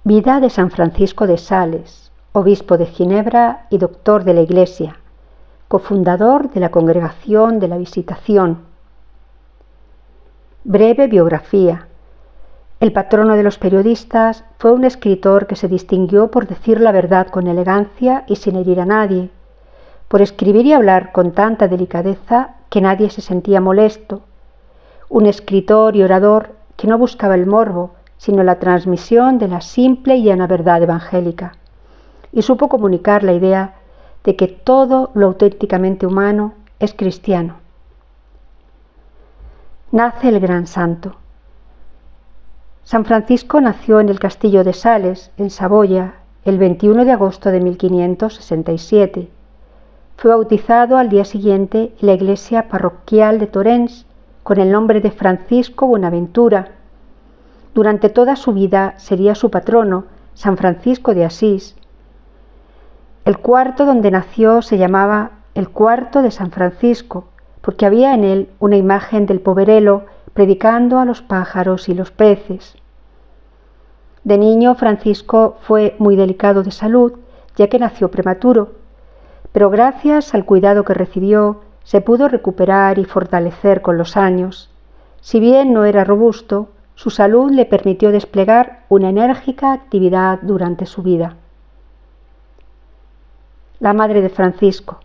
Vida de San Francisco de Sales, obispo de Ginebra y doctor de la Iglesia, cofundador de la Congregación de la Visitación. Breve biografía. El patrono de los periodistas, fue un escritor que se distinguió por decir la verdad con elegancia y sin herir a nadie, por escribir y hablar con tanta delicadeza que nadie se sentía molesto. Un escritor y orador que no buscaba el morbo, sino la transmisión de la simple y llana verdad evangélica, y supo comunicar la idea de que todo lo auténticamente humano es cristiano. Nace el gran santo. San Francisco nació en el castillo de Sales, en Saboya, el 21 de agosto de 1567. Fue bautizado al día siguiente en la iglesia parroquial de Torrens con el nombre de Francisco Buenaventura. Durante toda su vida sería su patrono, San Francisco de Asís. El cuarto donde nació se llamaba el cuarto de San Francisco, porque había en él una imagen del poverelo predicando a los pájaros y los peces. De niño, Francisco fue muy delicado de salud, ya que nació prematuro, pero gracias al cuidado que recibió, se pudo recuperar y fortalecer con los años. Si bien no era robusto, su salud le permitió desplegar una enérgica actividad durante su vida. La madre de Francisco.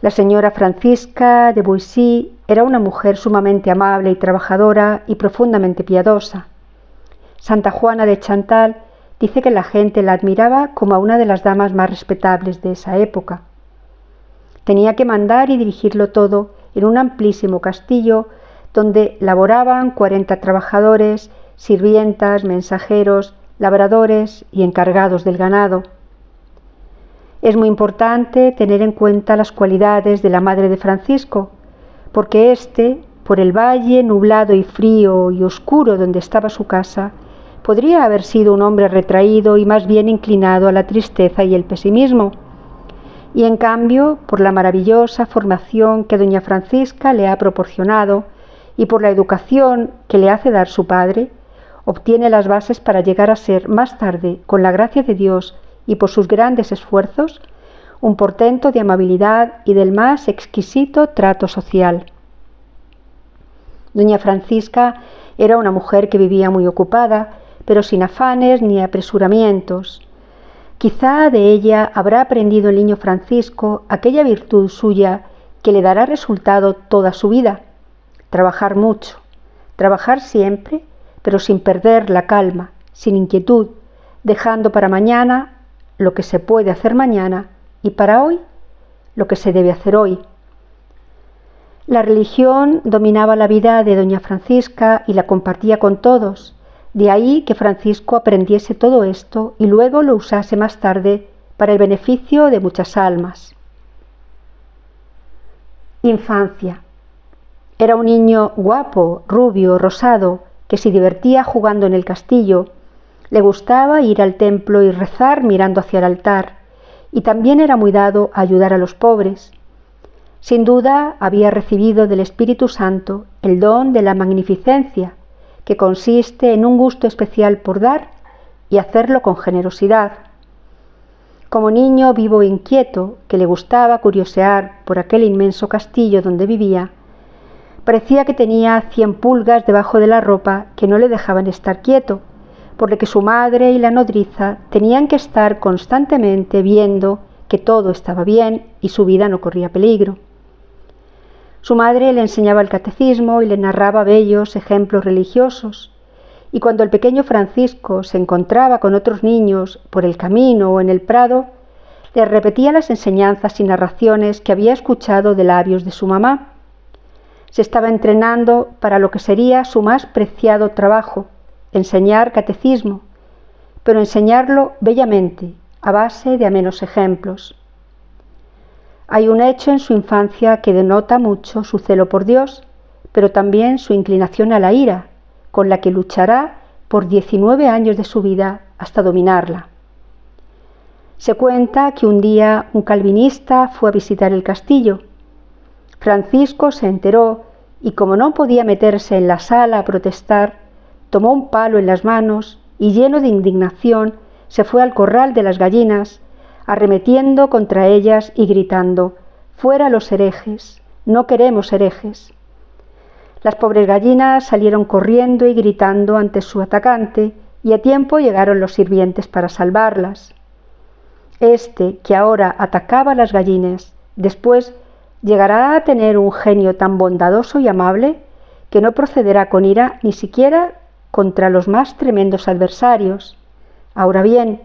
La señora Francisca de Boissy era una mujer sumamente amable y trabajadora y profundamente piadosa. Santa Juana de Chantal dice que la gente la admiraba como a una de las damas más respetables de esa época. Tenía que mandar y dirigirlo todo en un amplísimo castillo donde laboraban 40 trabajadores, sirvientas, mensajeros, labradores y encargados del ganado. Es muy importante tener en cuenta las cualidades de la madre de Francisco, porque éste, por el valle nublado y frío y oscuro donde estaba su casa, podría haber sido un hombre retraído y más bien inclinado a la tristeza y el pesimismo. Y en cambio, por la maravillosa formación que doña Francisca le ha proporcionado y por la educación que le hace dar su padre, obtiene las bases para llegar a ser más tarde, con la gracia de Dios y por sus grandes esfuerzos, un portento de amabilidad y del más exquisito trato social. Doña Francisca era una mujer que vivía muy ocupada, pero sin afanes ni apresuramientos. Quizá de ella habrá aprendido el niño Francisco aquella virtud suya que le dará resultado toda su vida: trabajar mucho, trabajar siempre, pero sin perder la calma, sin inquietud, dejando para mañana lo que se puede hacer mañana y para hoy lo que se debe hacer hoy. La religión dominaba la vida de doña Francisca y la compartía con todos, de ahí que Francisco aprendiese todo esto y luego lo usase más tarde para el beneficio de muchas almas. Infancia. Era un niño guapo, rubio, rosado, que se divertía jugando en el castillo. Le gustaba ir al templo y rezar mirando hacia el altar, y también era muy dado a ayudar a los pobres. Sin duda había recibido del Espíritu Santo el don de la magnificencia, que consiste en un gusto especial por dar y hacerlo con generosidad. Como niño vivo e inquieto, que le gustaba curiosear por aquel inmenso castillo donde vivía, parecía que tenía 100 pulgas debajo de la ropa que no le dejaban estar quieto, por lo que su madre y la nodriza tenían que estar constantemente viendo que todo estaba bien y su vida no corría peligro. Su madre le enseñaba el catecismo y le narraba bellos ejemplos religiosos, y cuando el pequeño Francisco se encontraba con otros niños por el camino o en el prado, le repetía las enseñanzas y narraciones que había escuchado de labios de su mamá. Se estaba entrenando para lo que sería su más preciado trabajo: enseñar catecismo, pero enseñarlo bellamente, a base de amenos ejemplos. Hay un hecho en su infancia que denota mucho su celo por Dios, pero también su inclinación a la ira, con la que luchará por 19 años de su vida hasta dominarla. Se cuenta que un día un calvinista fue a visitar el castillo. Francisco se enteró y, como no podía meterse en la sala a protestar, tomó un palo en las manos y lleno de indignación se fue al corral de las gallinas, arremetiendo contra ellas y gritando: «¡Fuera los herejes! ¡No queremos herejes!». Las pobres gallinas salieron corriendo y gritando ante su atacante, y a tiempo llegaron los sirvientes para salvarlas. Este, que ahora atacaba a las gallinas, después llegará a tener un genio tan bondadoso y amable que no procederá con ira ni siquiera contra los más tremendos adversarios. Ahora bien,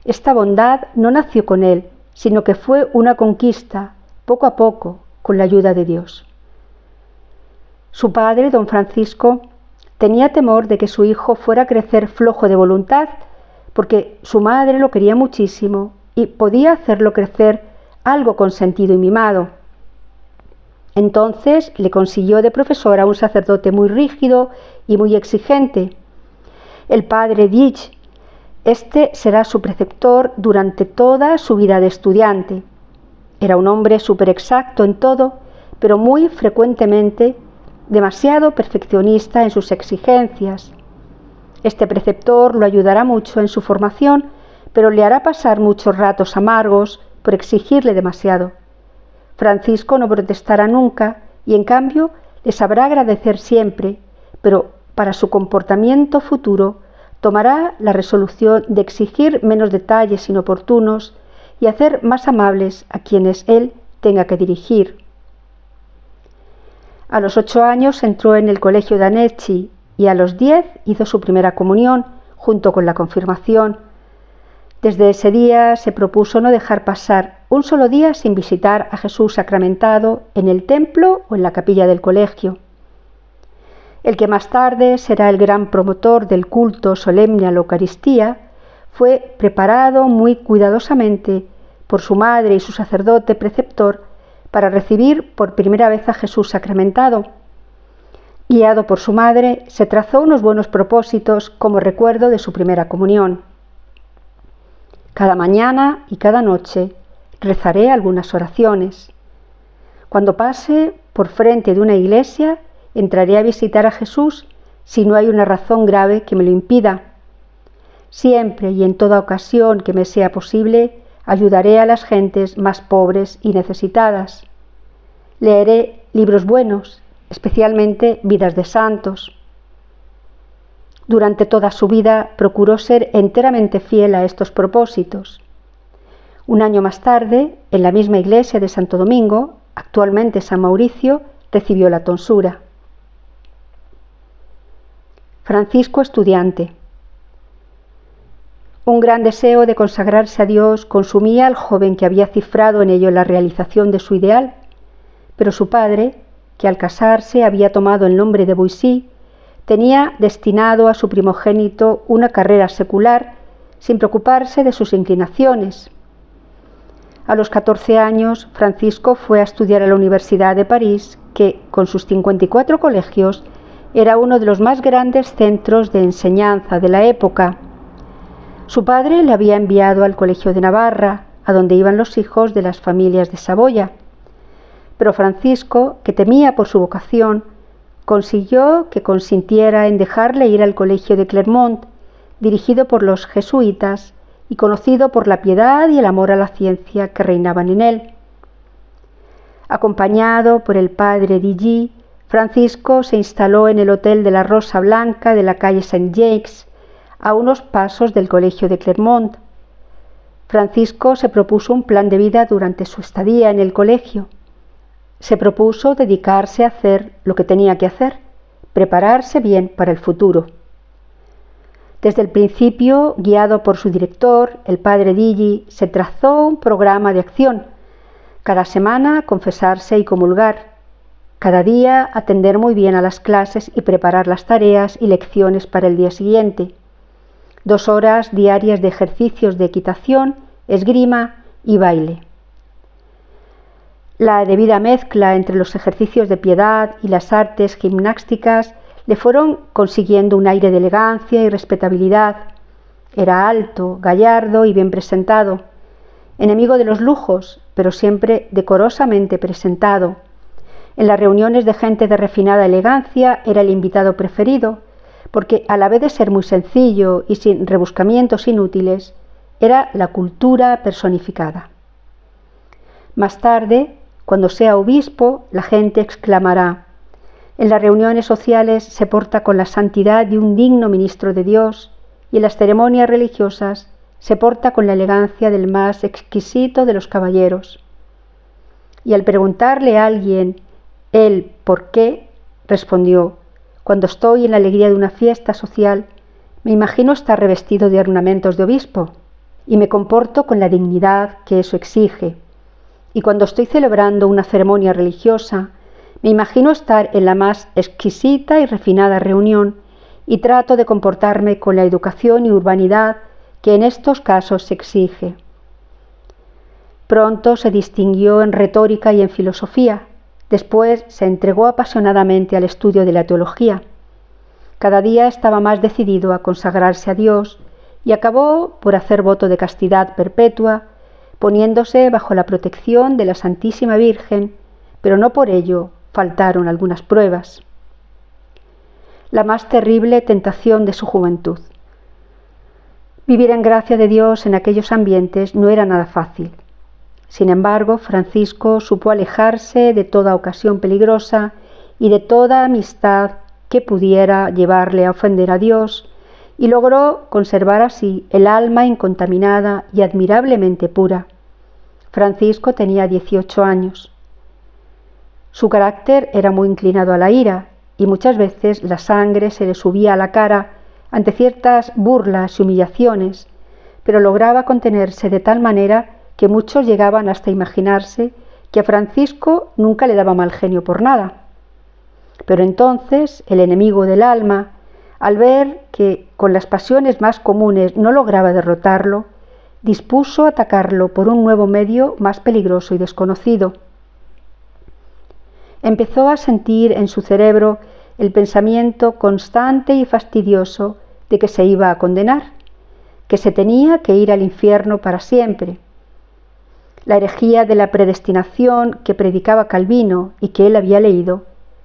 esta bondad no nació con él, sino que fue una conquista, poco a poco, con la ayuda de Dios. Su padre, don Francisco, tenía temor de que su hijo fuera a crecer flojo de voluntad, porque su madre lo quería muchísimo y podía hacerlo crecer algo consentido y mimado. Entonces le consiguió de profesor a un sacerdote muy rígido y muy exigente, el padre Dich. Este será su preceptor durante toda su vida de estudiante. Era un hombre súper exacto en todo, pero muy frecuentemente demasiado perfeccionista en sus exigencias. Este preceptor lo ayudará mucho en su formación, pero le hará pasar muchos ratos amargos por exigirle demasiado. Francisco no protestará nunca y en cambio le sabrá agradecer siempre, pero para su comportamiento futuro tomará la resolución de exigir menos detalles inoportunos y hacer más amables a quienes él tenga que dirigir. A los 8 años entró en el colegio de Annecy y a los 10 hizo su primera comunión junto con la confirmación. Desde ese día se propuso no dejar pasar un solo día sin visitar a Jesús sacramentado en el templo o en la capilla del colegio. El que más tarde será el gran promotor del culto solemne a la Eucaristía, fue preparado muy cuidadosamente por su madre y su sacerdote preceptor para recibir por primera vez a Jesús sacramentado. Guiado por su madre, se trazó unos buenos propósitos como recuerdo de su primera comunión. Cada mañana y cada noche rezaré algunas oraciones. Cuando pase por frente de una iglesia, entraré a visitar a Jesús si no hay una razón grave que me lo impida. Siempre y en toda ocasión que me sea posible, ayudaré a las gentes más pobres y necesitadas. Leeré libros buenos, especialmente vidas de santos. Durante toda su vida procuró ser enteramente fiel a estos propósitos. Un año más tarde, en la misma iglesia de Santo Domingo, actualmente San Mauricio, recibió la tonsura. Francisco estudiante. Un gran deseo de consagrarse a Dios consumía al joven que había cifrado en ello la realización de su ideal, pero su padre, que al casarse había tomado el nombre de Boissy, tenía destinado a su primogénito una carrera secular sin preocuparse de sus inclinaciones. A los 14 años, Francisco fue a estudiar a la Universidad de París, que, con sus 54 colegios, era uno de los más grandes centros de enseñanza de la época. Su padre le había enviado al Colegio de Navarra, a donde iban los hijos de las familias de Saboya. Pero Francisco, que temía por su vocación, consiguió que consintiera en dejarle ir al Colegio de Clermont, dirigido por los jesuitas y conocido por la piedad y el amor a la ciencia que reinaban en él. Acompañado por el padre Digi, Francisco se instaló en el Hotel de la Rosa Blanca de la calle Saint-Jacques, a unos pasos del Colegio de Clermont. Francisco se propuso un plan de vida durante su estadía en el colegio. Se propuso dedicarse a hacer lo que tenía que hacer, prepararse bien para el futuro. Desde el principio, guiado por su director, el padre Digi, se trazó un programa de acción. Cada semana confesarse y comulgar. Cada día atender muy bien a las clases y preparar las tareas y lecciones para el día siguiente. 2 horas diarias de ejercicios de equitación, esgrima y baile. La debida mezcla entre los ejercicios de piedad y las artes gimnásticas le fueron consiguiendo un aire de elegancia y respetabilidad. Era alto, gallardo y bien presentado, enemigo de los lujos, pero siempre decorosamente presentado. En las reuniones de gente de refinada elegancia era el invitado preferido, porque a la vez de ser muy sencillo y sin rebuscamientos inútiles, era la cultura personificada. Más tarde, cuando sea obispo, la gente exclamará: en las reuniones sociales se porta con la santidad de un digno ministro de Dios, y en las ceremonias religiosas se porta con la elegancia del más exquisito de los caballeros. Y al preguntarle a alguien el por qué, respondió: cuando estoy en la alegría de una fiesta social, me imagino estar revestido de ornamentos de obispo, y me comporto con la dignidad que eso exige. Y cuando estoy celebrando una ceremonia religiosa, me imagino estar en la más exquisita y refinada reunión, y trato de comportarme con la educación y urbanidad que en estos casos se exige. Pronto se distinguió en retórica y en filosofía. Después se entregó apasionadamente al estudio de la teología. Cada día estaba más decidido a consagrarse a Dios y acabó por hacer voto de castidad perpetua, poniéndose bajo la protección de la Santísima Virgen, pero no por ello faltaron algunas pruebas. La más terrible tentación de su juventud. Vivir en gracia de Dios en aquellos ambientes no era nada fácil. Sin embargo, Francisco supo alejarse de toda ocasión peligrosa y de toda amistad que pudiera llevarle a ofender a Dios, y logró conservar así el alma incontaminada y admirablemente pura. Francisco tenía 18 años. Su carácter era muy inclinado a la ira, y muchas veces la sangre se le subía a la cara ante ciertas burlas y humillaciones, pero lograba contenerse de tal manera que muchos llegaban hasta imaginarse que a Francisco nunca le daba mal genio por nada. Pero entonces el enemigo del alma, al ver que con las pasiones más comunes no lograba derrotarlo, dispuso atacarlo por un nuevo medio más peligroso y desconocido. Empezó a sentir en su cerebro el pensamiento constante y fastidioso de que se iba a condenar, que se tenía que ir al infierno para siempre. La herejía de la predestinación que predicaba Calvino y que él había leído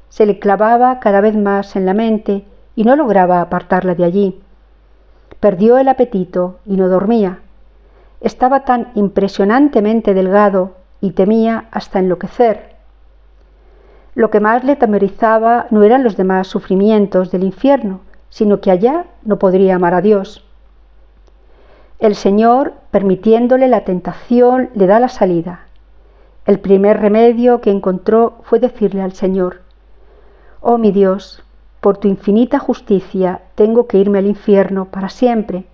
se le clavaba cada vez más en la mente y no lograba apartarla de allí. Perdió el apetito y no dormía. Estaba tan impresionantemente delgado y temía hasta enloquecer. Lo que más le temorizaba no eran los demás sufrimientos del infierno, sino que allá no podría amar a Dios. El Señor, permitiéndole la tentación, le da la salida. El primer remedio que encontró fue decirle al Señor: «Oh mi Dios, por tu infinita justicia tengo que irme al infierno para siempre.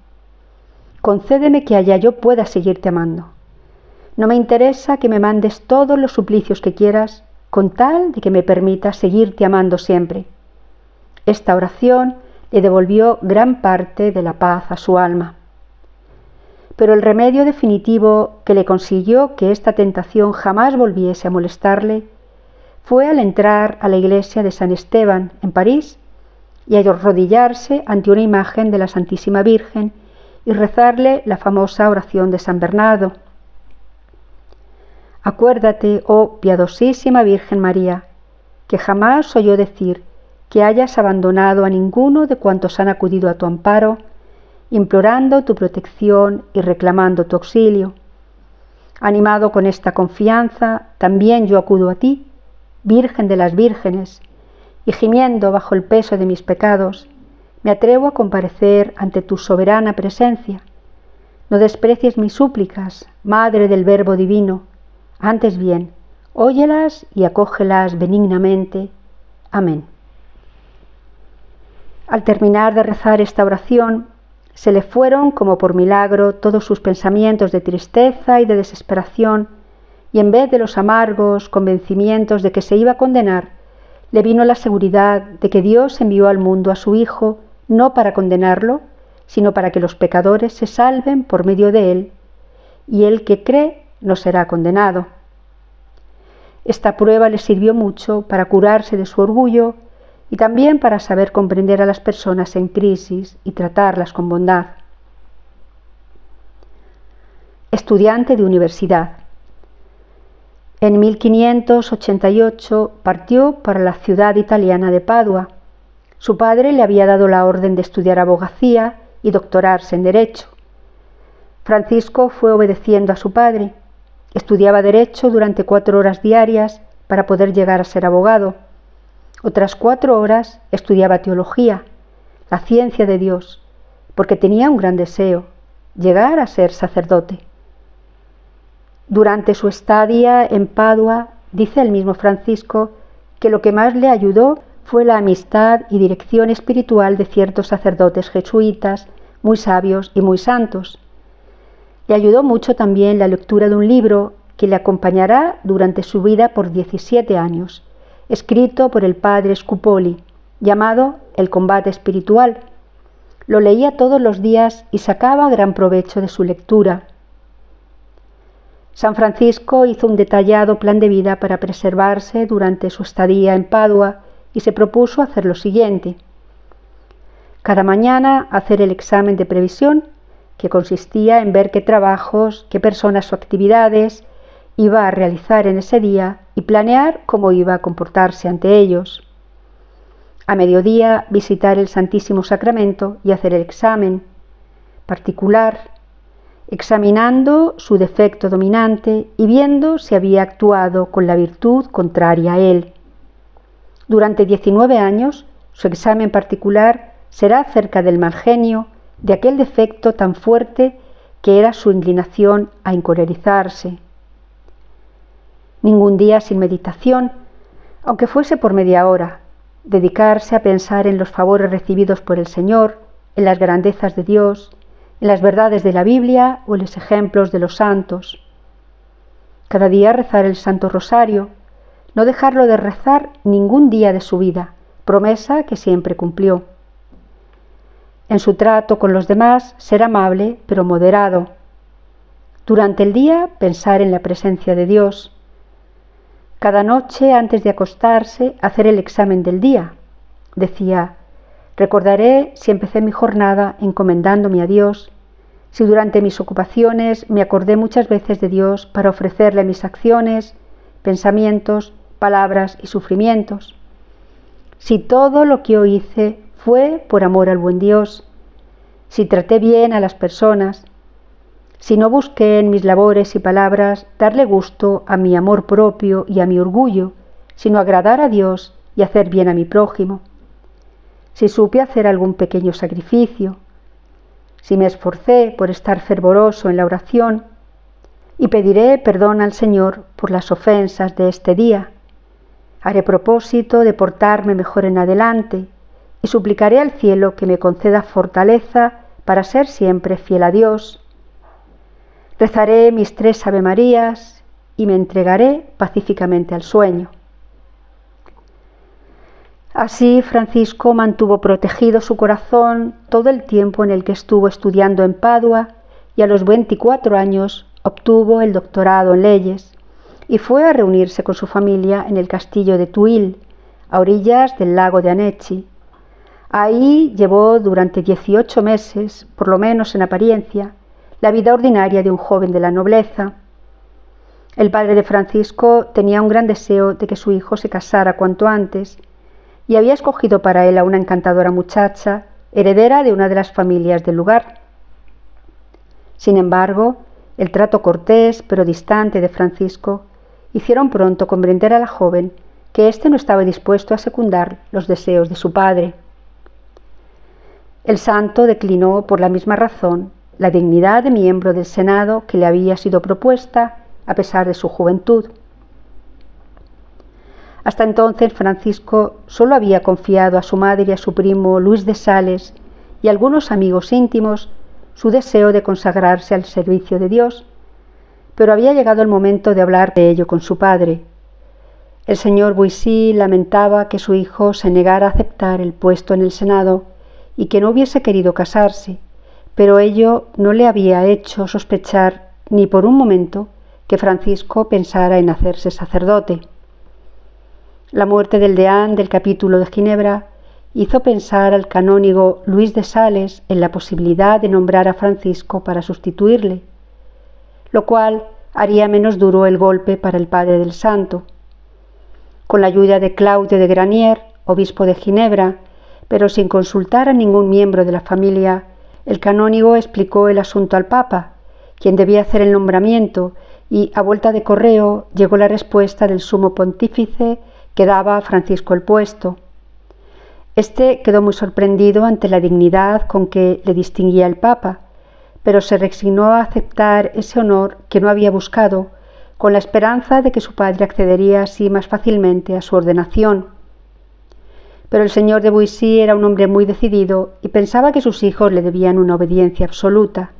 Concédeme que allá yo pueda seguirte amando. No me interesa que me mandes todos los suplicios que quieras, con tal de que me permitas seguirte amando siempre». Esta oración le devolvió gran parte de la paz a su alma. Pero el remedio definitivo que le consiguió que esta tentación jamás volviese a molestarle fue al entrar a la iglesia de San Esteban en París y arrodillarse ante una imagen de la Santísima Virgen y rezarle la famosa oración de San Bernardo. Acuérdate, oh piadosísima Virgen María, que jamás oyó decir que hayas abandonado a ninguno de cuantos han acudido a tu amparo, implorando tu protección y reclamando tu auxilio. Animado con esta confianza, también yo acudo a ti, Virgen de las Vírgenes, y gimiendo bajo el peso de mis pecados, me atrevo a comparecer ante tu soberana presencia. No desprecies mis súplicas, Madre del Verbo Divino, antes bien, óyelas y acógelas benignamente. Amén. Al terminar de rezar esta oración, se le fueron como por milagro todos sus pensamientos de tristeza y de desesperación, y en vez de los amargos convencimientos de que se iba a condenar, le vino la seguridad de que Dios envió al mundo a su Hijo no para condenarlo, sino para que los pecadores se salven por medio de él, y el que cree no será condenado. Esta prueba le sirvió mucho para curarse de su orgullo y también para saber comprender a las personas en crisis y tratarlas con bondad. Estudiante de universidad. En 1588 partió para la ciudad italiana de Padua. Su padre le había dado la orden de estudiar abogacía y doctorarse en Derecho. Francisco fue obedeciendo a su padre. Estudiaba Derecho durante 4 horas diarias para poder llegar a ser abogado. Otras 4 horas estudiaba teología, la ciencia de Dios, porque tenía un gran deseo, llegar a ser sacerdote. Durante su estadía en Padua, dice el mismo Francisco que lo que más le ayudó fue la amistad y dirección espiritual de ciertos sacerdotes jesuitas, muy sabios y muy santos. Le ayudó mucho también la lectura de un libro que le acompañará durante su vida por 17 años, escrito por el padre Scupoli, llamado El combate espiritual. Lo leía todos los días y sacaba gran provecho de su lectura. San Francisco hizo un detallado plan de vida para preservarse durante su estadía en Padua y se propuso hacer lo siguiente: cada mañana hacer el examen de previsión, que consistía en ver qué trabajos, qué personas o actividades iba a realizar en ese día y planear cómo iba a comportarse ante ellos. A mediodía visitar el Santísimo Sacramento y hacer el examen particular, examinando su defecto dominante y viendo si había actuado con la virtud contraria a él. Durante 19 años, su examen particular será acerca del mal genio, de aquel defecto tan fuerte que era su inclinación a encolerizarse. Ningún día sin meditación, aunque fuese por media hora, dedicarse a pensar en los favores recibidos por el Señor, en las grandezas de Dios, en las verdades de la Biblia o en los ejemplos de los santos. Cada día rezar el Santo Rosario, no dejarlo de rezar ningún día de su vida, promesa que siempre cumplió. En su trato con los demás, ser amable pero moderado. Durante el día, pensar en la presencia de Dios. Cada noche, antes de acostarse, hacer el examen del día. Decía: recordaré si empecé mi jornada encomendándome a Dios, si durante mis ocupaciones me acordé muchas veces de Dios para ofrecerle mis acciones, pensamientos, palabras y sufrimientos. Si todo lo que hoy hice fue por amor al buen Dios, si traté bien a las personas, si no busqué en mis labores y palabras darle gusto a mi amor propio y a mi orgullo, sino agradar a Dios y hacer bien a mi prójimo, si supe hacer algún pequeño sacrificio, si me esforcé por estar fervoroso en la oración, y pediré perdón al Señor por las ofensas de este día. Haré propósito de portarme mejor en adelante y suplicaré al cielo que me conceda fortaleza para ser siempre fiel a Dios. Rezaré mis 3 Avemarías y me entregaré pacíficamente al sueño. Así Francisco mantuvo protegido su corazón todo el tiempo en el que estuvo estudiando en Padua y a los 24 años obtuvo el doctorado en leyes y fue a reunirse con su familia en el castillo de Tuil, a orillas del lago de Annecy. Ahí llevó durante 18 meses, por lo menos en apariencia, la vida ordinaria de un joven de la nobleza. El padre de Francisco tenía un gran deseo de que su hijo se casara cuanto antes y había escogido para él a una encantadora muchacha, heredera de una de las familias del lugar. Sin embargo, el trato cortés pero distante de Francisco hicieron pronto comprender a la joven que éste no estaba dispuesto a secundar los deseos de su padre. El santo declinó por la misma razón la dignidad de miembro del Senado que le había sido propuesta a pesar de su juventud. Hasta entonces Francisco solo había confiado a su madre y a su primo Luis de Sales y a algunos amigos íntimos su deseo de consagrarse al servicio de Dios, pero había llegado el momento de hablar de ello con su padre. El señor Boissy lamentaba que su hijo se negara a aceptar el puesto en el Senado y que no hubiese querido casarse, pero ello no le había hecho sospechar ni por un momento que Francisco pensara en hacerse sacerdote. La muerte del deán del capítulo de Ginebra hizo pensar al canónigo Luis de Sales en la posibilidad de nombrar a Francisco para sustituirle, lo cual haría menos duro el golpe para el padre del santo. Con la ayuda de Claude de Granier, obispo de Ginebra, pero sin consultar a ningún miembro de la familia, el canónigo explicó el asunto al Papa, quien debía hacer el nombramiento, y a vuelta de correo llegó la respuesta del sumo pontífice que daba a Francisco el puesto. Este quedó muy sorprendido ante la dignidad con que le distinguía el Papa, pero se resignó a aceptar ese honor que no había buscado, con la esperanza de que su padre accedería así más fácilmente a su ordenación. Pero el señor de Boissy era un hombre muy decidido y pensaba que sus hijos le debían una obediencia absoluta.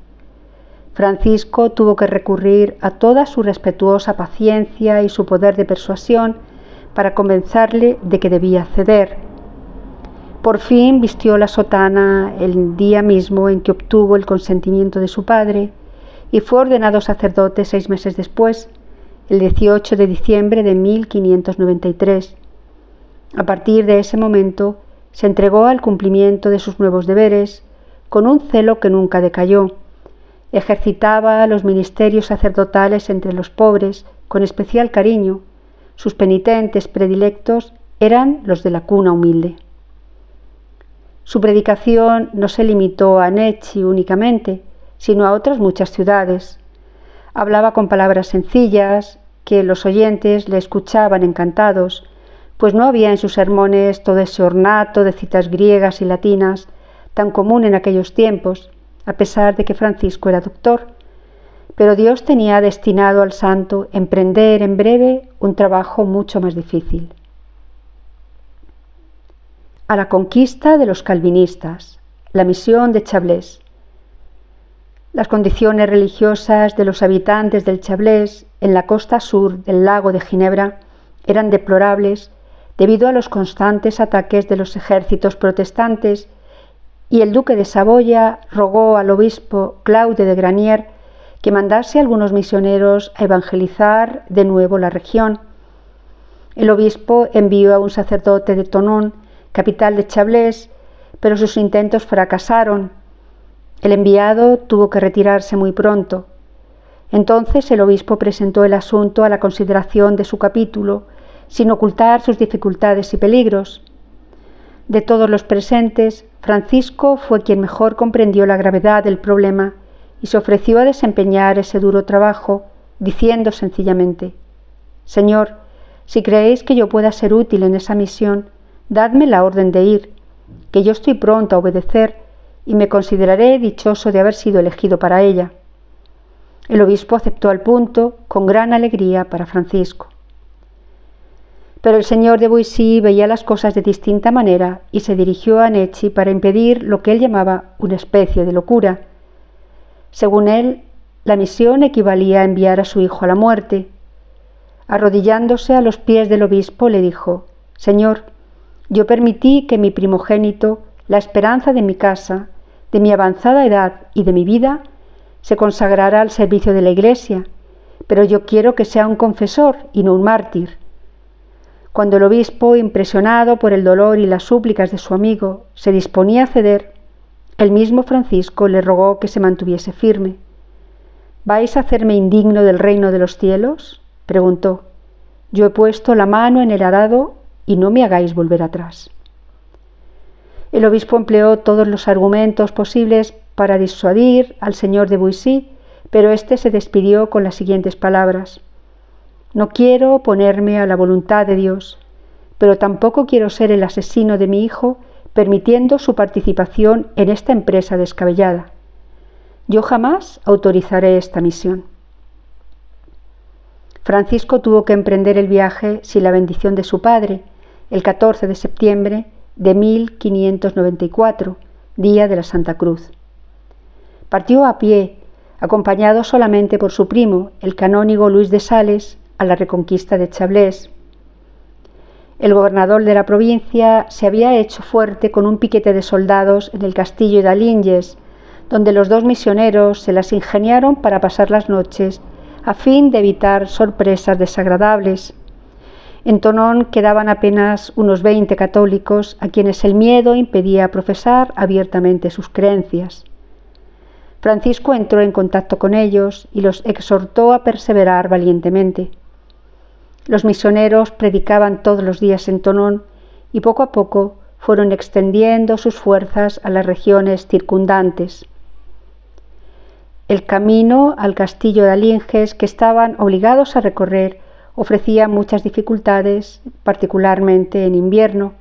Francisco tuvo que recurrir a toda su respetuosa paciencia y su poder de persuasión para convencerle de que debía ceder. Por fin vistió la sotana el día mismo en que obtuvo el consentimiento de su padre y fue ordenado sacerdote 6 meses después, el 18 de diciembre de 1593. A partir de ese momento se entregó al cumplimiento de sus nuevos deberes con un celo que nunca decayó. Ejercitaba los ministerios sacerdotales entre los pobres con especial cariño. Sus penitentes predilectos eran los de la cuna humilde. Su predicación no se limitó a Necci únicamente, sino a otras muchas ciudades. Hablaba con palabras sencillas que los oyentes le escuchaban encantados, pues no había en sus sermones todo ese ornato de citas griegas y latinas tan común en aquellos tiempos, a pesar de que Francisco era doctor. Pero Dios tenía destinado al santo emprender en breve un trabajo mucho más difícil. A la conquista de los calvinistas, la misión de Chablés. Las condiciones religiosas de los habitantes del Chablés en la costa sur del lago de Ginebra eran deplorables debido a los constantes ataques de los ejércitos protestantes, y el duque de Saboya rogó al obispo Claude de Granier que mandase a algunos misioneros a evangelizar de nuevo la región. El obispo envió a un sacerdote de Thonon, capital de Chablés, pero sus intentos fracasaron. El enviado tuvo que retirarse muy pronto. Entonces el obispo presentó el asunto a la consideración de su capítulo, sin ocultar sus dificultades y peligros. De todos los presentes, Francisco fue quien mejor comprendió la gravedad del problema y se ofreció a desempeñar ese duro trabajo, diciendo sencillamente: «Señor, si creéis que yo pueda ser útil en esa misión, dadme la orden de ir, que yo estoy pronto a obedecer y me consideraré dichoso de haber sido elegido para ella». El obispo aceptó al punto, con gran alegría para Francisco. Pero el señor de Boissy veía las cosas de distinta manera y se dirigió a Necci para impedir lo que él llamaba una especie de locura. Según él, la misión equivalía a enviar a su hijo a la muerte. Arrodillándose a los pies del obispo, le dijo: «Señor, yo permití que mi primogénito, la esperanza de mi casa, de mi avanzada edad y de mi vida, se consagrara al servicio de la Iglesia, pero yo quiero que sea un confesor y no un mártir». Cuando el obispo, impresionado por el dolor y las súplicas de su amigo, se disponía a ceder, el mismo Francisco le rogó que se mantuviese firme. «¿Vais a hacerme indigno del reino de los cielos?», preguntó. «Yo he puesto la mano en el arado y no me hagáis volver atrás». El obispo empleó todos los argumentos posibles para disuadir al señor de Boissy, pero éste se despidió con las siguientes palabras: «No quiero oponerme a la voluntad de Dios, pero tampoco quiero ser el asesino de mi hijo permitiendo su participación en esta empresa descabellada. Yo jamás autorizaré esta misión». Francisco tuvo que emprender el viaje sin la bendición de su padre, el 14 de septiembre de 1594, día de la Santa Cruz. Partió a pie, acompañado solamente por su primo, el canónigo Luis de Sales, a la reconquista de Chablés. El gobernador de la provincia se había hecho fuerte con un piquete de soldados en el castillo de Alinges, donde los dos misioneros se las ingeniaron para pasar las noches a fin de evitar sorpresas desagradables. En Thonon quedaban apenas unos 20 católicos a quienes el miedo impedía profesar abiertamente sus creencias. Francisco entró en contacto con ellos y los exhortó a perseverar valientemente. Los misioneros predicaban todos los días en Thonon y poco a poco fueron extendiendo sus fuerzas a las regiones circundantes. El camino al castillo de Alinges, que estaban obligados a recorrer, ofrecía muchas dificultades, particularmente en invierno.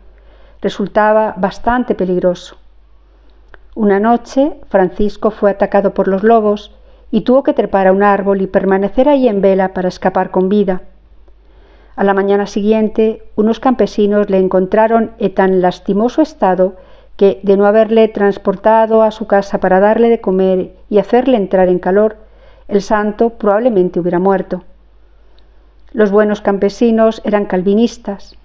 Resultaba bastante peligroso. Una noche, Francisco fue atacado por los lobos y tuvo que trepar a un árbol y permanecer allí en vela para escapar con vida. A la mañana siguiente, unos campesinos le encontraron en tan lastimoso estado que, de no haberle transportado a su casa para darle de comer y hacerle entrar en calor, el santo probablemente hubiera muerto. Los buenos campesinos eran calvinistas.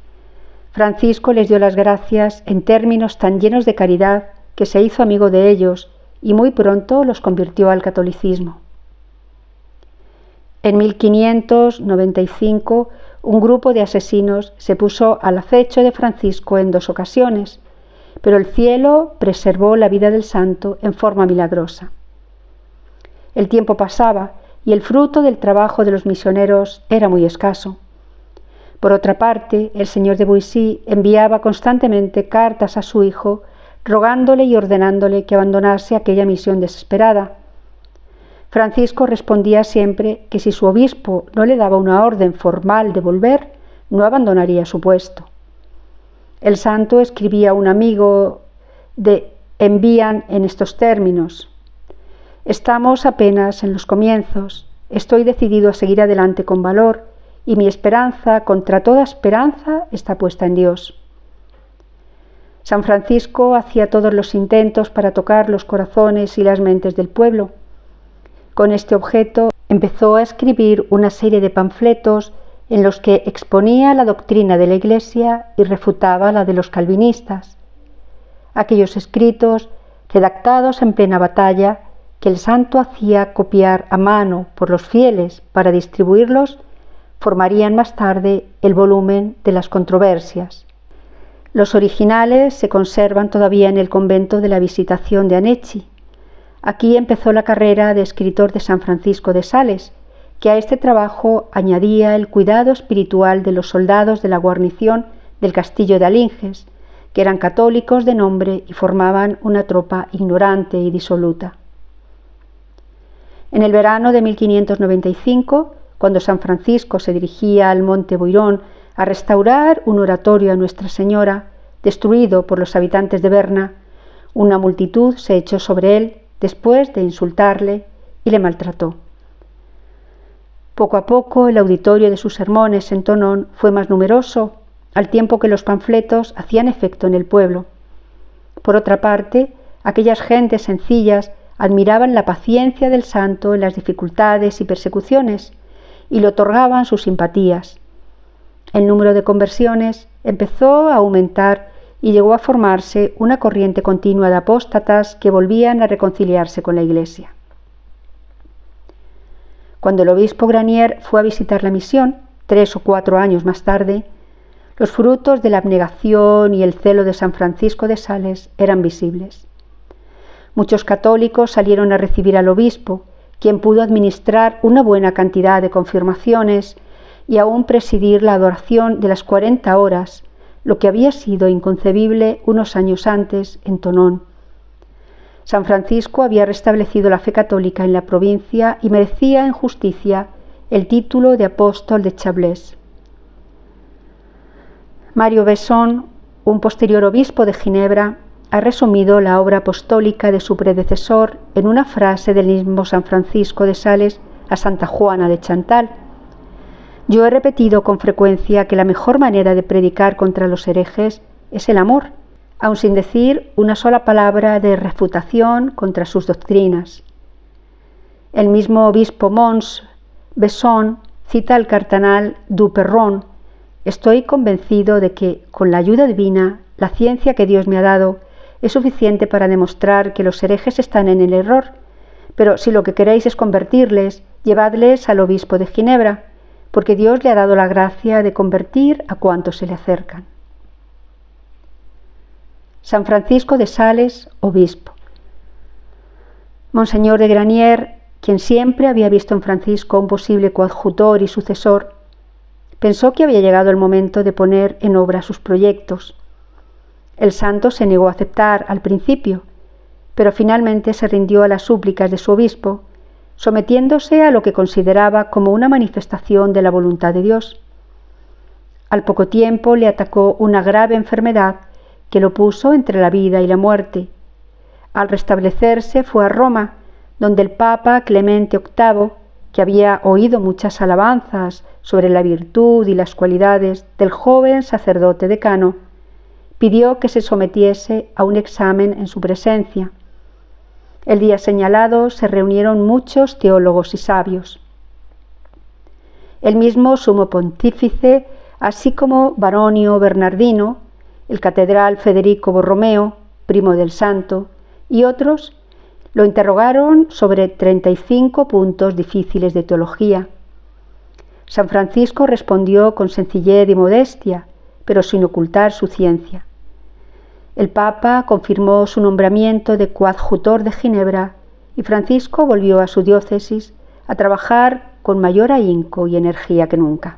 Francisco les dio las gracias en términos tan llenos de caridad que se hizo amigo de ellos y muy pronto los convirtió al catolicismo. En 1595, un grupo de asesinos se puso al acecho de Francisco en 2 ocasiones, pero el cielo preservó la vida del santo en forma milagrosa. El tiempo pasaba y el fruto del trabajo de los misioneros era muy escaso. Por otra parte, el señor de Boissy enviaba constantemente cartas a su hijo, rogándole y ordenándole que abandonase aquella misión desesperada. Francisco respondía siempre que si su obispo no le daba una orden formal de volver, no abandonaría su puesto. El santo escribía a un amigo de Envían en estos términos: estamos apenas en los comienzos, estoy decidido a seguir adelante con valor y mi esperanza, contra toda esperanza, está puesta en Dios. San Francisco hacía todos los intentos para tocar los corazones y las mentes del pueblo. Con este objeto empezó a escribir una serie de panfletos en los que exponía la doctrina de la Iglesia y refutaba la de los calvinistas. Aquellos escritos, redactados en plena batalla, que el santo hacía copiar a mano por los fieles para distribuirlos, formarían más tarde el volumen de las controversias. Los originales se conservan todavía en el convento de la Visitación de Anechi. Aquí empezó la carrera de escritor de San Francisco de Sales, que a este trabajo añadía el cuidado espiritual de los soldados de la guarnición del castillo de Alinges, que eran católicos de nombre y formaban una tropa ignorante y disoluta. En el verano de 1595, cuando San Francisco se dirigía al monte Boirón a restaurar un oratorio a Nuestra Señora, destruido por los habitantes de Berna, una multitud se echó sobre él después de insultarle y le maltrató. Poco a poco el auditorio de sus sermones en Thonon fue más numeroso, al tiempo que los panfletos hacían efecto en el pueblo. Por otra parte, aquellas gentes sencillas admiraban la paciencia del santo en las dificultades y persecuciones y le otorgaban sus simpatías. El número de conversiones empezó a aumentar y llegó a formarse una corriente continua de apóstatas que volvían a reconciliarse con la Iglesia. Cuando el obispo Granier fue a visitar la misión, 3 o 4 años más tarde, los frutos de la abnegación y el celo de San Francisco de Sales eran visibles. Muchos católicos salieron a recibir al obispo, quien pudo administrar una buena cantidad de confirmaciones y aún presidir la adoración de las 40 horas, lo que había sido inconcebible unos años antes en Thonon. San Francisco había restablecido la fe católica en la provincia y merecía en justicia el título de apóstol de Chablés. Mario Besson, un posterior obispo de Ginebra, ha resumido la obra apostólica de su predecesor en una frase del mismo San Francisco de Sales a Santa Juana de Chantal: yo he repetido con frecuencia que la mejor manera de predicar contra los herejes es el amor, aun sin decir una sola palabra de refutación contra sus doctrinas. El mismo obispo Mons Besson cita al cardenal Duperron: estoy convencido de que, con la ayuda divina, la ciencia que Dios me ha dado es suficiente para demostrar que los herejes están en el error, pero si lo que queréis es convertirles, llevadles al obispo de Ginebra, porque Dios le ha dado la gracia de convertir a cuantos se le acercan. San Francisco de Sales, obispo. Monseñor de Granier, quien siempre había visto en Francisco un posible coadjutor y sucesor, pensó que había llegado el momento de poner en obra sus proyectos. El santo se negó a aceptar al principio, pero finalmente se rindió a las súplicas de su obispo, sometiéndose a lo que consideraba como una manifestación de la voluntad de Dios. Al poco tiempo le atacó una grave enfermedad que lo puso entre la vida y la muerte. Al restablecerse fue a Roma, donde el Papa Clemente VIII, que había oído muchas alabanzas sobre la virtud y las cualidades del joven sacerdote decano, pidió que se sometiese a un examen en su presencia. El día señalado se reunieron muchos teólogos y sabios. El mismo sumo pontífice, así como Baronio Bernardino, el catedral Federico Borromeo, primo del santo, y otros, lo interrogaron sobre 35 puntos difíciles de teología. San Francisco respondió con sencillez y modestia, pero sin ocultar su ciencia. El Papa confirmó su nombramiento de coadjutor de Ginebra y Francisco volvió a su diócesis a trabajar con mayor ahínco y energía que nunca.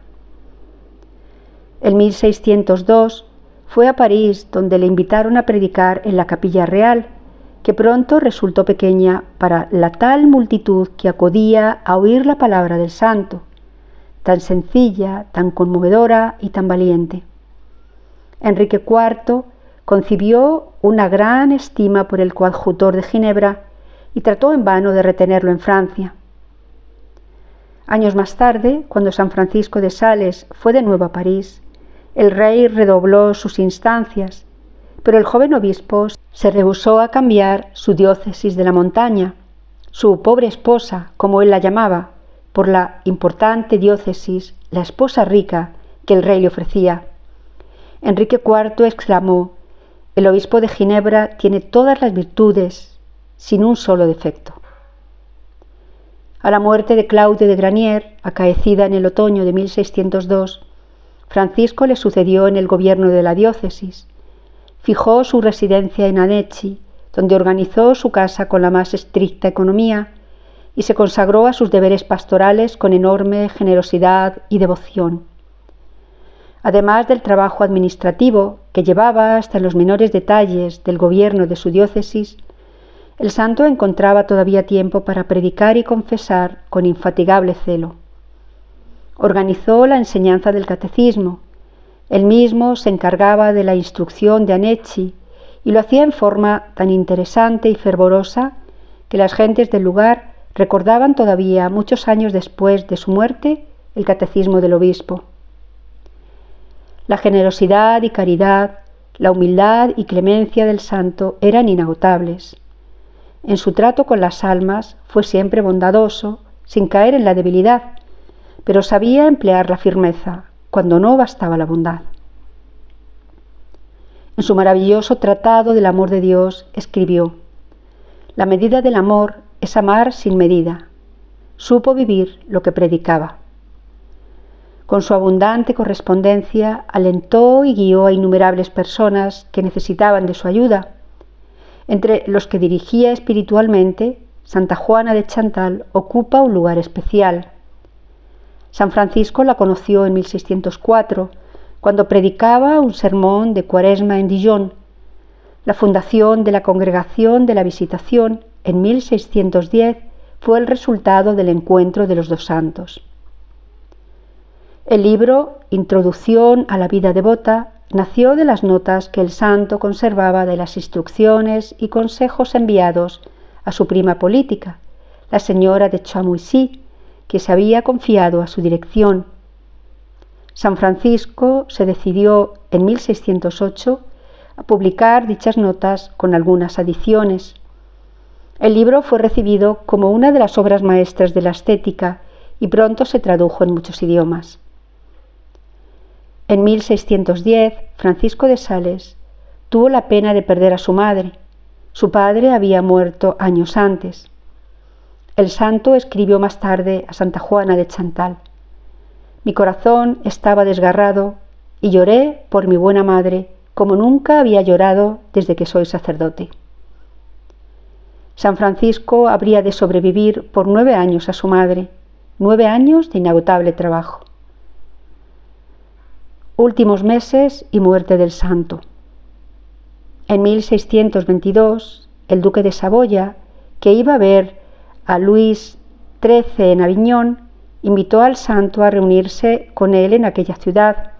En 1602 fue a París, donde le invitaron a predicar en la Capilla Real, que pronto resultó pequeña para la tal multitud que acudía a oír la palabra del santo, tan sencilla, tan conmovedora y tan valiente. Enrique IV concibió una gran estima por el coadjutor de Ginebra y trató en vano de retenerlo en Francia. Años más tarde, cuando San Francisco de Sales fue de nuevo a París, el rey redobló sus instancias, pero el joven obispo se rehusó a cambiar su diócesis de la montaña, su pobre esposa, como él la llamaba, por la importante diócesis, la esposa rica que el rey le ofrecía. Enrique IV exclamó: «El obispo de Ginebra tiene todas las virtudes, sin un solo defecto». A la muerte de Claudio de Granier, acaecida en el otoño de 1602, Francisco le sucedió en el gobierno de la diócesis. Fijó su residencia en Annecy, donde organizó su casa con la más estricta economía y se consagró a sus deberes pastorales con enorme generosidad y devoción. Además del trabajo administrativo que llevaba hasta los menores detalles del gobierno de su diócesis, el santo encontraba todavía tiempo para predicar y confesar con infatigable celo. Organizó la enseñanza del catecismo. Él mismo se encargaba de la instrucción de Annecy y lo hacía en forma tan interesante y fervorosa que las gentes del lugar recordaban todavía, muchos años después de su muerte, el catecismo del obispo. La generosidad y caridad, la humildad y clemencia del santo eran inagotables. En su trato con las almas fue siempre bondadoso, sin caer en la debilidad, pero sabía emplear la firmeza cuando no bastaba la bondad. En su maravilloso tratado del amor de Dios escribió: «La medida del amor es amar sin medida». Supo vivir lo que predicaba. Con su abundante correspondencia alentó y guió a innumerables personas que necesitaban de su ayuda. Entre los que dirigía espiritualmente, Santa Juana de Chantal ocupa un lugar especial. San Francisco la conoció en 1604, cuando predicaba un sermón de Cuaresma en Dijon. La fundación de la Congregación de la Visitación en 1610 fue el resultado del encuentro de los dos santos. El libro Introducción a la vida devota nació de las notas que el santo conservaba de las instrucciones y consejos enviados a su prima política, la señora de Chamoisy, que se había confiado a su dirección. San Francisco se decidió en 1608 a publicar dichas notas con algunas adiciones. El libro fue recibido como una de las obras maestras de la estética y pronto se tradujo en muchos idiomas. En 1610, Francisco de Sales tuvo la pena de perder a su madre. Su padre había muerto años antes. El santo escribió más tarde a Santa Juana de Chantal: «Mi corazón estaba desgarrado y lloré por mi buena madre como nunca había llorado desde que soy sacerdote». San Francisco habría de sobrevivir por 9 años a su madre, 9 años de inagotable trabajo. Últimos meses y muerte del santo. En 1622, el duque de Saboya, que iba a ver a Luis XIII en Aviñón, invitó al santo a reunirse con él en aquella ciudad.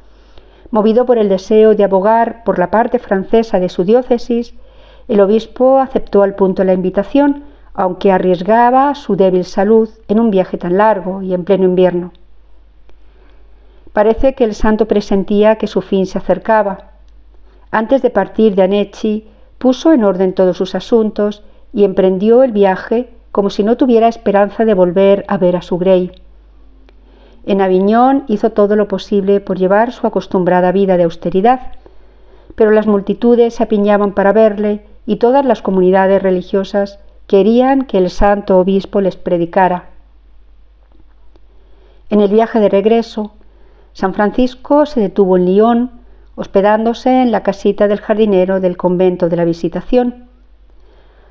Movido por el deseo de abogar por la parte francesa de su diócesis, el obispo aceptó al punto la invitación, aunque arriesgaba su débil salud en un viaje tan largo y en pleno invierno. Parece que el santo presentía que su fin se acercaba. Antes de partir de Annecy, puso en orden todos sus asuntos y emprendió el viaje como si no tuviera esperanza de volver a ver a su Grey. En Aviñón hizo todo lo posible por llevar su acostumbrada vida de austeridad, pero las multitudes se apiñaban para verle y todas las comunidades religiosas querían que el santo obispo les predicara. En el viaje de regreso, San Francisco se detuvo en Lyon, hospedándose en la casita del jardinero del convento de la Visitación.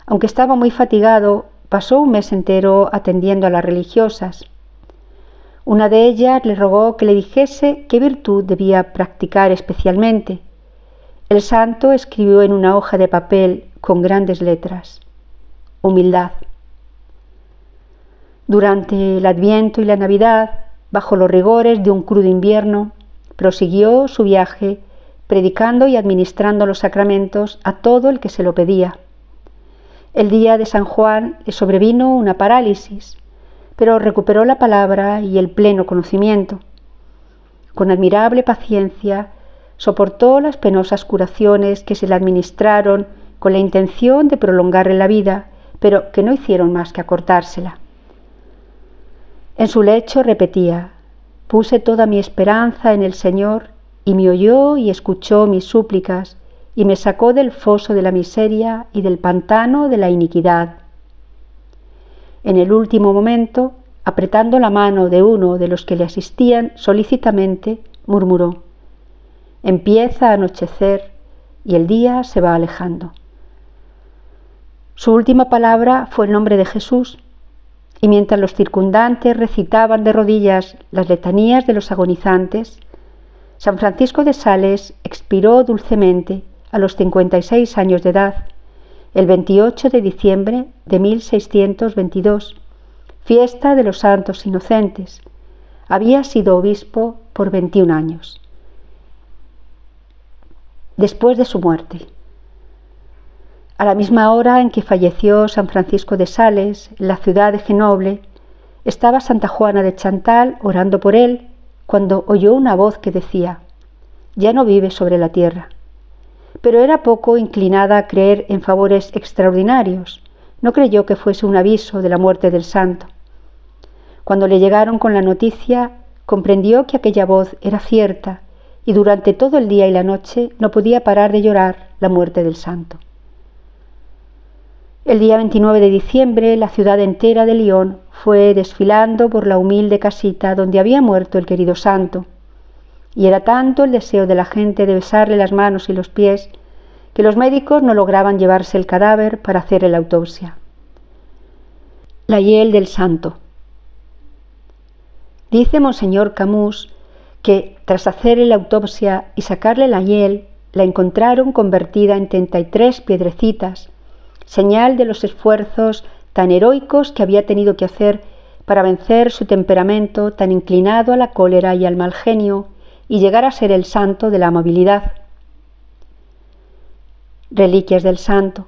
Aunque estaba muy fatigado, pasó un mes entero atendiendo a las religiosas. Una de ellas le rogó que le dijese qué virtud debía practicar especialmente. El santo escribió en una hoja de papel con grandes letras: humildad. Durante el Adviento y la Navidad, bajo los rigores de un crudo invierno, prosiguió su viaje predicando y administrando los sacramentos a todo el que se lo pedía. El día de San Juan le sobrevino una parálisis, pero recuperó la palabra y el pleno conocimiento. Con admirable paciencia soportó las penosas curaciones que se le administraron con la intención de prolongarle la vida, pero que no hicieron más que acortársela. En su lecho repetía: puse toda mi esperanza en el Señor, y me oyó y escuchó mis súplicas, y me sacó del foso de la miseria y del pantano de la iniquidad. En el último momento, apretando la mano de uno de los que le asistían solícitamente, murmuró: empieza a anochecer y el día se va alejando. Su última palabra fue el nombre de Jesús, y mientras los circundantes recitaban de rodillas las letanías de los agonizantes, San Francisco de Sales expiró dulcemente a los 56 años de edad, el 28 de diciembre de 1622, fiesta de los santos inocentes. Había sido obispo por 21 años. Después de su muerte, a la misma hora en que falleció San Francisco de Sales, en la ciudad de Grenoble, estaba Santa Juana de Chantal orando por él, cuando oyó una voz que decía: ya no vive sobre la tierra. Pero era poco inclinada a creer en favores extraordinarios. No creyó que fuese un aviso de la muerte del santo. Cuando le llegaron con la noticia, comprendió que aquella voz era cierta, y durante todo el día y la noche no podía parar de llorar la muerte del santo. El día 29 de diciembre, la ciudad entera de Lyon fue desfilando por la humilde casita donde había muerto el querido santo, y era tanto el deseo de la gente de besarle las manos y los pies que los médicos no lograban llevarse el cadáver para hacerle la autopsia. La hiel del santo. Dice Monseñor Camus que, tras hacerle la autopsia y sacarle la hiel, la encontraron convertida en 33 piedrecitas, señal de los esfuerzos tan heroicos que había tenido que hacer para vencer su temperamento tan inclinado a la cólera y al mal genio y llegar a ser el santo de la amabilidad. Reliquias del santo.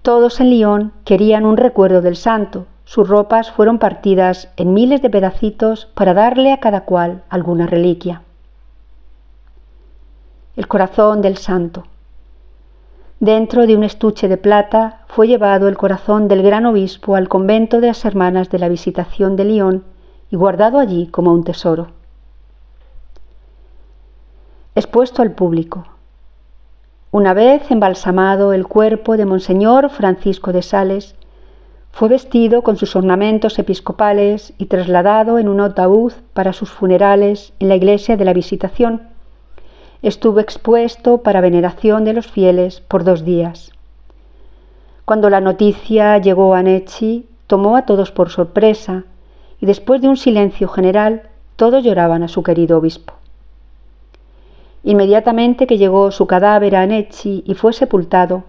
Todos en Lyon querían un recuerdo del santo. Sus ropas fueron partidas en miles de pedacitos para darle a cada cual alguna reliquia. El corazón del santo. Dentro de un estuche de plata fue llevado el corazón del gran obispo al convento de las Hermanas de la Visitación de Lyon y guardado allí como un tesoro. Expuesto al público. Una vez embalsamado el cuerpo de Monseñor Francisco de Sales, fue vestido con sus ornamentos episcopales y trasladado en un ataúd para sus funerales en la iglesia de la Visitación. Estuvo expuesto para veneración de los fieles por 2 días. Cuando la noticia llegó a Annecy, tomó a todos por sorpresa y después de un silencio general, todos lloraban a su querido obispo. Inmediatamente que llegó su cadáver a Annecy y fue sepultado,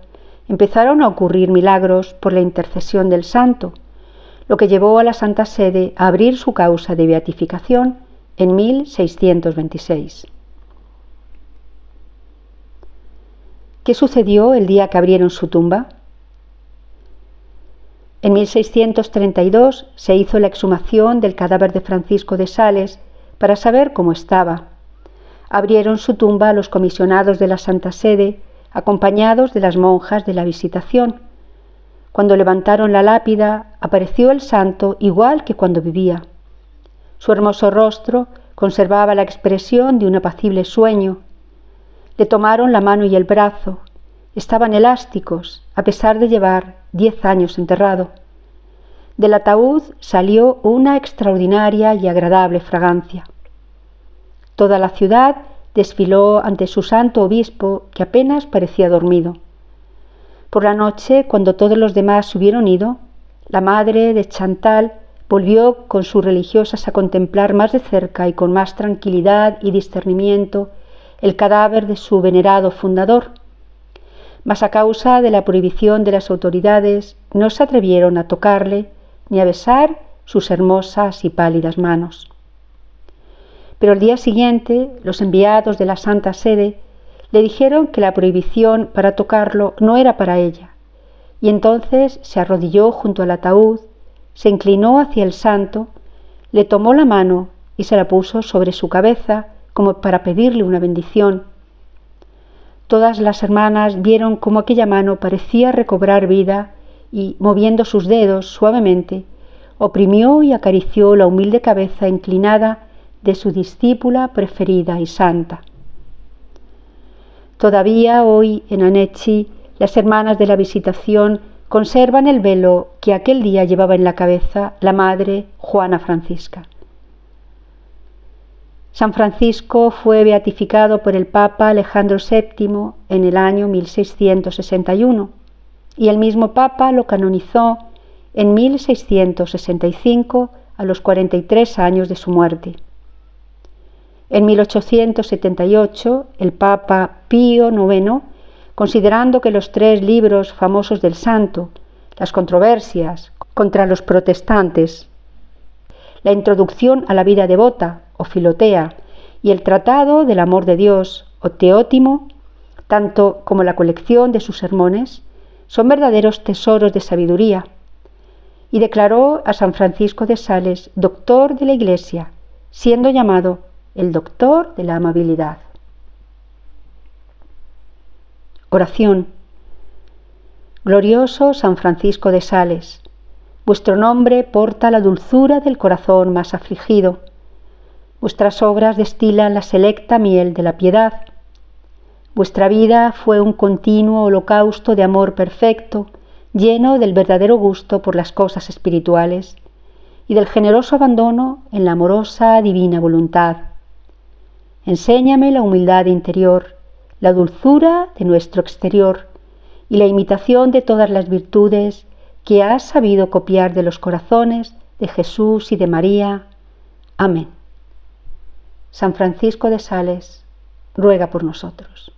empezaron a ocurrir milagros por la intercesión del santo, lo que llevó a la Santa Sede a abrir su causa de beatificación en 1626. ¿Qué sucedió el día que abrieron su tumba? En 1632 se hizo la exhumación del cadáver de Francisco de Sales para saber cómo estaba. Abrieron su tumba los comisionados de la Santa Sede, acompañados de las monjas de la Visitación. Cuando levantaron la lápida, apareció el santo igual que cuando vivía. Su hermoso rostro conservaba la expresión de un apacible sueño. Le tomaron la mano y el brazo. Estaban elásticos, a pesar de llevar 10 años enterrado. Del ataúd salió una extraordinaria y agradable fragancia. Toda la ciudad desfiló ante su santo obispo, que apenas parecía dormido. Por la noche, cuando todos los demás hubieron ido, la madre de Chantal volvió con sus religiosas a contemplar más de cerca y con más tranquilidad y discernimiento el cadáver de su venerado fundador. Mas a causa de la prohibición de las autoridades no se atrevieron a tocarle ni a besar sus hermosas y pálidas manos. Pero al día siguiente, los enviados de la Santa Sede le dijeron que la prohibición para tocarlo no era para ella, y entonces se arrodilló junto al ataúd, se inclinó hacia el santo, le tomó la mano y se la puso sobre su cabeza como para pedirle una bendición. Todas las hermanas vieron cómo aquella mano parecía recobrar vida y, moviendo sus dedos suavemente, oprimió y acarició la humilde cabeza inclinada de su discípula preferida y santa. Todavía hoy en Annecy las hermanas de la Visitación conservan el velo que aquel día llevaba en la cabeza la madre Juana Francisca. San Francisco fue beatificado por el Papa Alejandro VII en el año 1661 y el mismo Papa lo canonizó en 1665 a los 43 años de su muerte. En 1878, el Papa Pío IX, considerando que los 3 libros famosos del santo, las controversias contra los protestantes, la introducción a la vida devota, o Filotea, y el tratado del amor de Dios, o Teótimo, tanto como la colección de sus sermones, son verdaderos tesoros de sabiduría, y declaró a San Francisco de Sales doctor de la Iglesia, siendo llamado el doctor de la amabilidad. Oración. Glorioso San Francisco de Sales, vuestro nombre porta la dulzura del corazón más afligido. Vuestras obras destilan la selecta miel de la piedad. Vuestra vida fue un continuo holocausto de amor perfecto, lleno del verdadero gusto por las cosas espirituales y del generoso abandono en la amorosa divina voluntad. Enséñame la humildad interior, la dulzura de nuestro exterior y la imitación de todas las virtudes que has sabido copiar de los corazones de Jesús y de María. Amén. San Francisco de Sales, ruega por nosotros.